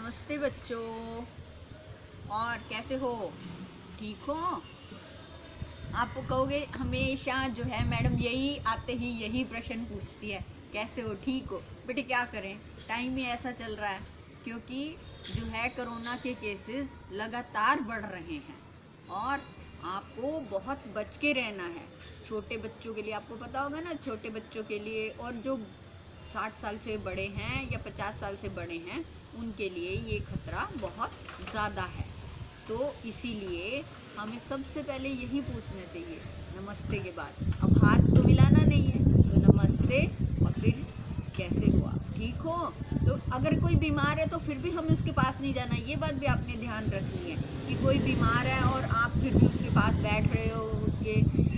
नमस्ते बच्चों। और कैसे हो? ठीक हो? आप कहोगे हमेशा जो है मैडम यही आते ही यही प्रश्न पूछती है, कैसे हो, ठीक हो? बेटे क्या करें, टाइम ही ऐसा चल रहा है क्योंकि जो है कोरोना के केसेस लगातार बढ़ रहे हैं और आपको बहुत बच के रहना है। छोटे बच्चों के लिए आपको पता होगा ना, छोटे बच्चों के लिए और जो 60 साल से बड़े हैं या 50 साल से बड़े हैं उनके लिए ये खतरा बहुत ज़्यादा है। तो इसीलिए हमें सबसे पहले यही पूछना चाहिए नमस्ते के बाद। अब हाथ तो मिलाना नहीं है, तो नमस्ते और फिर कैसे हुआ, ठीक हो? तो अगर कोई बीमार है तो फिर भी हमें उसके पास नहीं जाना। ये बात भी आपने ध्यान रखनी है कि कोई बीमार है और आप फिर भी उसके पास बैठ रहे हो, उसके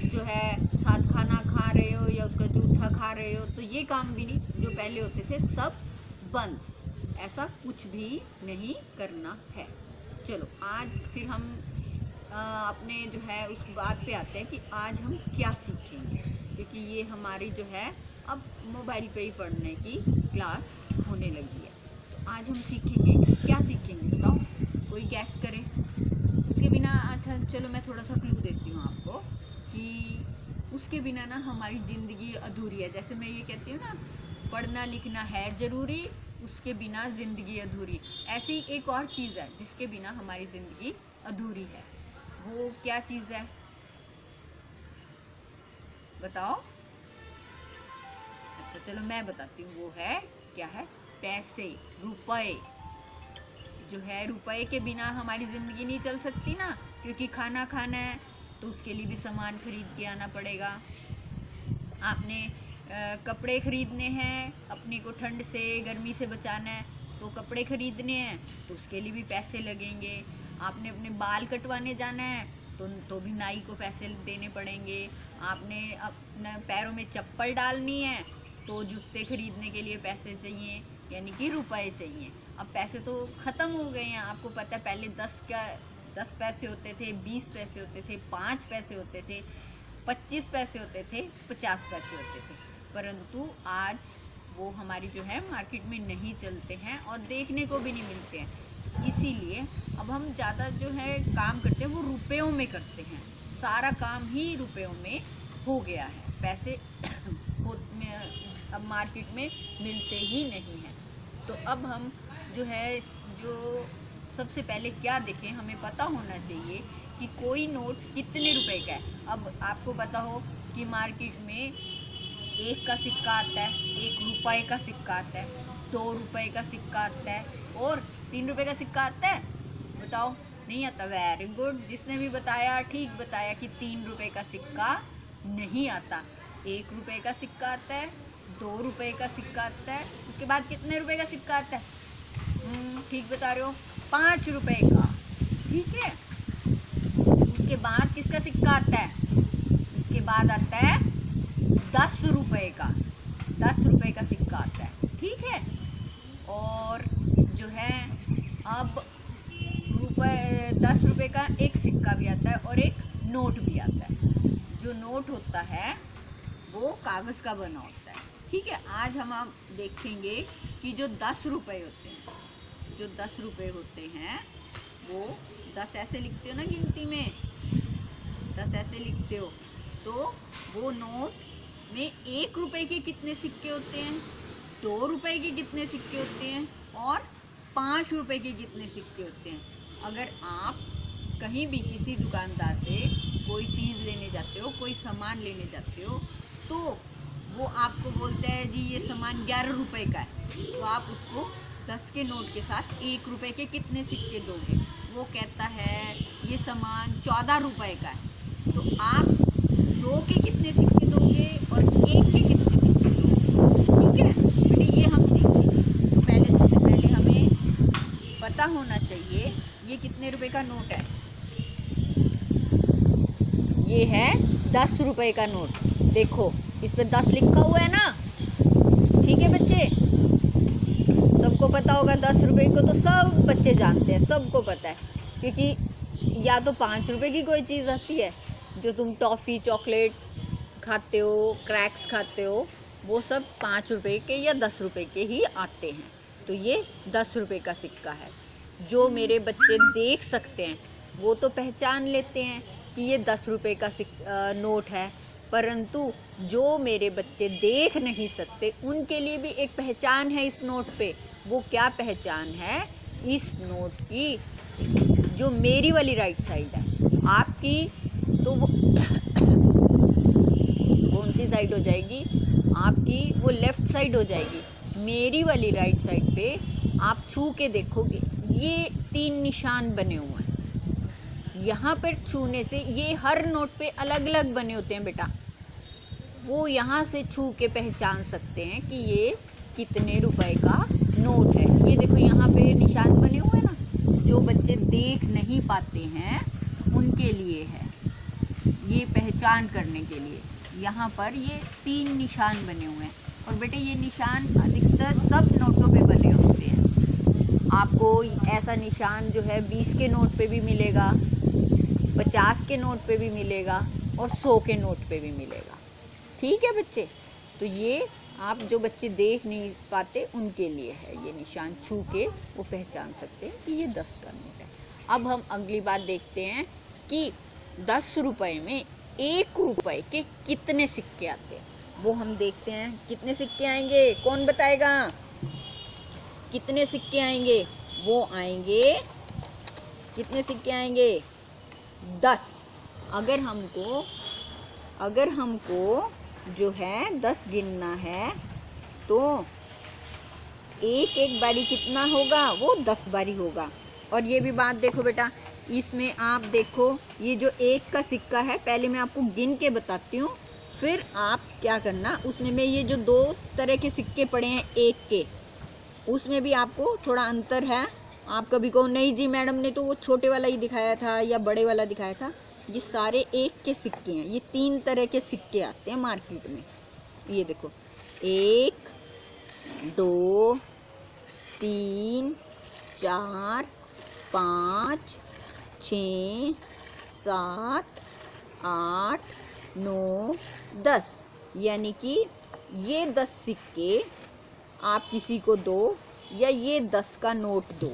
जो है साथ खाना खा रहे हो या उसका जूठा खा रहे हो, तो ये काम भी नहीं, जो पहले होते थे सब बंद। ऐसा कुछ भी नहीं करना है। चलो आज फिर हम अपने जो है उस बात पे आते हैं कि आज हम क्या सीखेंगे, क्योंकि ये हमारी जो है अब मोबाइल पे ही पढ़ने की क्लास होने लगी है। तो आज हम सीखेंगे, क्या सीखेंगे बताओ, कोई गैस करे? उसके बिना अच्छा चलो मैं थोड़ा सा क्लू देती हूँ आपको कि उसके बिना ना हमारी ज़िंदगी अधूरी है। जैसे मैं ये कहती हूँ ना, पढ़ना लिखना है ज़रूरी, उसके बिना ज़िंदगी अधूरी। ऐसी एक और चीज़ है जिसके बिना हमारी ज़िंदगी अधूरी है। वो क्या चीज़ है बताओ? अच्छा चलो मैं बताती हूँ, वो है क्या है? पैसे, रुपए। जो है रुपए के बिना हमारी ज़िंदगी नहीं चल सकती ना, क्योंकि खाना खाना है तो उसके लिए भी सामान खरीद के आना पड़ेगा। आपने कपड़े खरीदने हैं, अपने को ठंड से गर्मी से बचाना है तो कपड़े खरीदने हैं, तो उसके लिए भी पैसे लगेंगे। आपने अपने बाल कटवाने जाना है तो भी नाई को पैसे देने पड़ेंगे। आपने अपने पैरों में चप्पल डालनी है तो जूते खरीदने के लिए पैसे चाहिए, यानी कि रुपए चाहिए। अब पैसे तो ख़त्म हो गए हैं, आपको पता है। पहले 10 पैसे होते थे, 20 पैसे होते थे, 5 पैसे होते थे, 25 पैसे होते थे, 50 पैसे होते थे, परंतु आज वो हमारी जो है मार्केट में नहीं चलते हैं और देखने को भी नहीं मिलते हैं। इसीलिए अब हम ज़्यादा जो है काम करते हैं वो रुपयों में करते हैं। सारा काम ही रुपयों में हो गया है। पैसे अब मार्केट में मिलते ही नहीं हैं। तो अब हम जो है जो सबसे पहले क्या देखें, हमें पता होना चाहिए कि कोई नोट कितने रुपए का है। अब आपको पता हो कि मार्केट में 1 का सिक्का आता है, 1 रुपए का सिक्का आता है, 2 रुपए का सिक्का आता है और 3 रुपए का सिक्का आता है। बताओ, नहीं आता? वेरी गुड, जिसने भी बताया ठीक बताया कि 3 रुपए का सिक्का नहीं आता। 1 रुपए का सिक्का आता है, 2 रुपए का सिक्का आता है, उसके बाद कितने रुपए का सिक्का आता है? ठीक बता रहे हो, 5 रुपए का। ठीक है, उसके बाद किसका सिक्का आता है? उसके बाद आता है 10 रुपए का। 10 रुपए का सिक्का आता है, ठीक है। और जो है अब 10 रुपए का एक सिक्का भी आता है और एक नोट भी आता है। जो नोट होता है वो कागज़ का बना होता है, ठीक है। आज हम आप देखेंगे कि जो 10 रुपए होते हैं, जो 10 रुपए होते हैं वो 10 ऐसे लिखते हो ना गिनती में, 10 ऐसे लिखते हो, तो वो नोट में 1 रुपए के कितने सिक्के होते हैं, 2 रुपए के कितने सिक्के होते हैं और 5 रुपए के कितने सिक्के होते हैं। अगर आप कहीं भी किसी दुकानदार से कोई चीज़ लेने जाते हो, कोई सामान लेने जाते हो, तो वो आपको बोलता है जी ये सामान 11 रुपए का है, तो आप उसको 10 के नोट के साथ 1 रुपए के कितने सिक्के दोगे? वो कहता है ये सामान 14 रुपए का है, तो आप 2 के कितने सिक्के दोगे और 1 के कितने सिक्के दोगे? ठीक है बेटे, ये हम सीखेंगे। तो पहले सबसे पहले हमें पता होना चाहिए ये कितने रुपए का नोट है। ये है 10 रुपए का नोट। देखो इस पे 10 लिखा हुआ है ना, ठीक है बच्चे, सबको पता होगा 10 रुपए को, तो सब बच्चे जानते हैं, सबको पता है। क्योंकि या तो 5 रुपए की कोई चीज़ आती है, जो तुम टॉफ़ी चॉकलेट खाते हो, क्रैक्स खाते हो, वो सब 5 रुपए के या 10 रुपए के ही आते हैं। तो ये 10 रुपए का सिक्का है। जो मेरे बच्चे देख सकते हैं वो तो पहचान लेते हैं कि ये 10 रुपए का नोट है, परंतु जो मेरे बच्चे देख नहीं सकते उनके लिए भी एक पहचान है इस नोट पे। वो क्या पहचान है इस नोट की? जो मेरी वाली राइट साइड है, आपकी तो वो कौन सी साइड हो जाएगी? आपकी वो लेफ़्ट साइड हो जाएगी। मेरी वाली राइट साइड पे आप छू के देखोगे, ये 3 निशान बने हुए हैं। यहाँ पर छूने से, ये हर नोट पे अलग अलग बने होते हैं बेटा, वो यहाँ से छू के पहचान सकते हैं कि ये कितने रुपए का नोट है। ये देखो यहाँ पे निशान बने हुए हैं ना, जो बच्चे देख नहीं पाते हैं उनके लिए है, ये पहचान करने के लिए। यहाँ पर ये 3 निशान बने हुए हैं और बेटे ये निशान अधिकतर सब नोटों पे बने होते हैं। आपको ऐसा निशान जो है 20 के नोट पे भी मिलेगा, 50 के नोट पे भी मिलेगा और 100 के नोट पे भी मिलेगा। ठीक है बच्चे, तो ये आप जो बच्चे देख नहीं पाते उनके लिए है, ये निशान छू के वो पहचान सकते हैं कि ये 10 का नोट है। अब हम अगली बात देखते हैं कि 10 रुपए में 1 रुपए के कितने सिक्के आते हैं, वो हम देखते हैं। कितने सिक्के आएंगे, कौन बताएगा? कितने सिक्के आएंगे? वो आएंगे, कितने सिक्के आएंगे? 10। अगर हमको जो है 10 गिनना है तो एक बारी कितना होगा? वो 10 बारी होगा। और ये भी बात देखो बेटा, इसमें आप देखो ये जो 1 का सिक्का है, पहले मैं आपको गिन के बताती हूँ, फिर आप क्या करना, उसमें में ये जो 2 तरह के सिक्के पड़े हैं 1 के, उसमें भी आपको थोड़ा अंतर है। आप कभी कहो नहीं जी मैडम ने तो वो छोटे वाला ही दिखाया था या बड़े वाला दिखाया था। ये सारे 1 के सिक्के हैं। ये 3 तरह के सिक्के आते हैं मार्केट में। ये देखो 1, 2, 3, 4, 5, 6, 7, 8, 9, 10। यानी कि ये 10 सिक्के आप किसी को दो या ये 10 का नोट दो।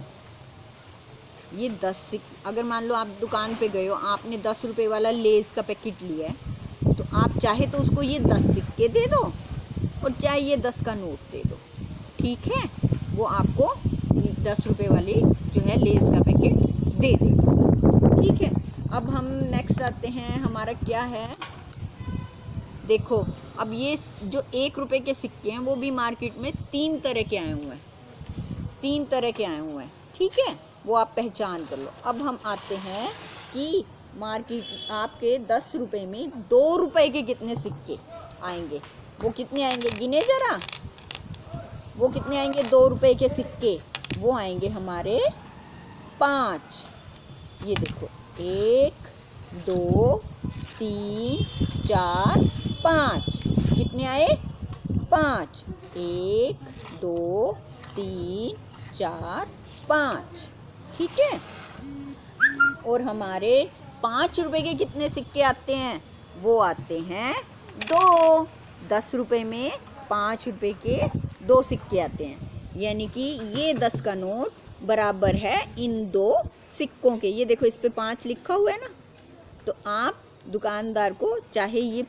ये 10 सिक्के, अगर मान लो आप दुकान पे गए हो, आपने 10 रुपए वाला लेज़ का पैकेट लिया है, तो आप चाहे तो उसको ये 10 सिक्के दे दो और चाहे ये 10 का नोट दे दो। ठीक है, वो आपको 10 रुपए वाली जो है लेज़ का पैकेट दे देगा। ठीक है, अब हम नेक्स्ट आते हैं, हमारा क्या है, देखो अब ये जो 1 रुपए के सिक्के हैं वो भी मार्केट में 3 तरह के आए हुए हैं, 3 तरह के आए हुए हैं। ठीक है, वो आप पहचान कर लो। अब हम आते हैं कि मार्केट आपके 10 रुपए में 2 रुपए के कितने सिक्के आएंगे। वो कितने आएंगे, गिने ज़रा, वो कितने आएंगे 2 रुपए के सिक्के? वो आएंगे हमारे 5। ये देखो 1, 2, 3, 4, 5। कितने आए? 5। 1, 2, 3, 4, 5। ठीक है, और हमारे 5 रुपए के कितने सिक्के आते हैं? वो आते हैं 2। 10 रुपए में 5 रुपए के 2 सिक्के आते हैं। यानी कि ये 10 का नोट बराबर है इन 2 सिक्कों के। ये देखो इस पे 5 लिखा हुआ है ना, तो आप दुकानदार को चाहे ये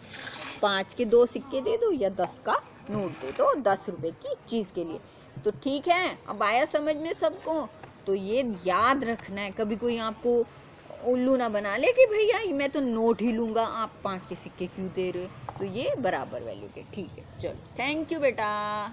5 के 2 सिक्के दे दो या 10 का नोट दे दो 10 रुपए की चीज़ के लिए। तो ठीक है, अब आया समझ में सबको? तो ये याद रखना है, कभी कोई आपको उल्लू ना बना ले कि भैया मैं तो नोट ही लूँगा, आप 5 के सिक्के क्यों दे रहे हो। तो ये बराबर वैल्यू के। ठीक है, चलो, थैंक यू बेटा।